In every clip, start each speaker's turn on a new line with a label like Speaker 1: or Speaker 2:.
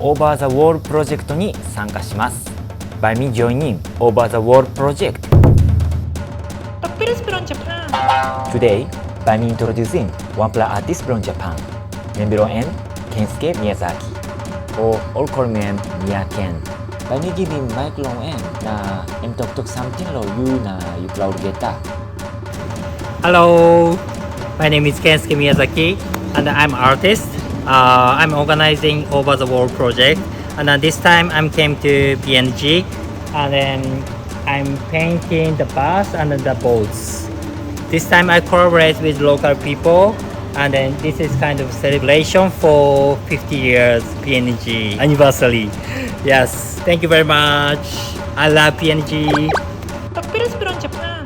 Speaker 1: Over the Wall プロジェクトに参加します。By me joining Over the Wall project.
Speaker 2: Tapos from Japan.
Speaker 1: Today, by me introducing wanpla artist from Japan. Membro and Kensuke Miyazaki. Or all call me Miyaken. By me giving mic long and na em talk something lo you na you cloud guitar.
Speaker 2: Hello, my name is Kensuke Miyazaki, and I'm artist. I'm organizing Over the World project, and this time I came to PNG, and then I'm painting the bus and the boats. This time I collaborate with local people, and then this is kind of celebration for 50 years PNG anniversary. Yes, thank you very much. I love PNG. Tapos from Japan.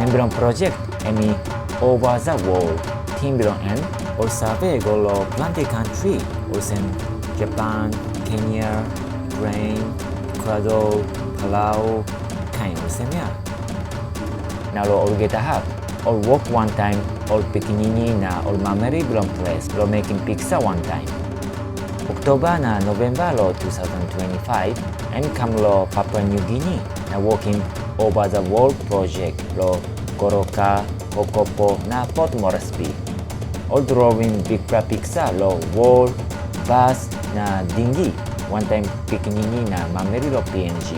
Speaker 1: Membro project emi Over the Wall. Timbro and all survey golo plenty country. Also Japan, Kenya, Ukraine, Ecuador, Palau, kind of semia. Now all get a hub. All work one time, all pikinini na all memory belong place, lo making pizza one time. October na November lo 2025, and come lo Papua New Guinea na working Over the World project lo Goroka, Kokopo na Port Moresby. All drawing big pizza lo wall, bus na dingi, one time pikinini na memory lo PNG.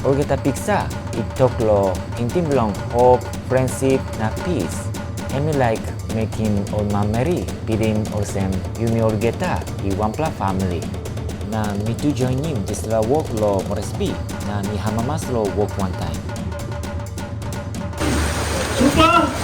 Speaker 1: All get a pizza, it talk lo hinting belong hope, friendship na peace. Emi like making all memory, bidding all same Yumi all geta, I wanpla family. Na me to join him just la work lo Moresby, na mi hamamas lo work one time.
Speaker 3: Super!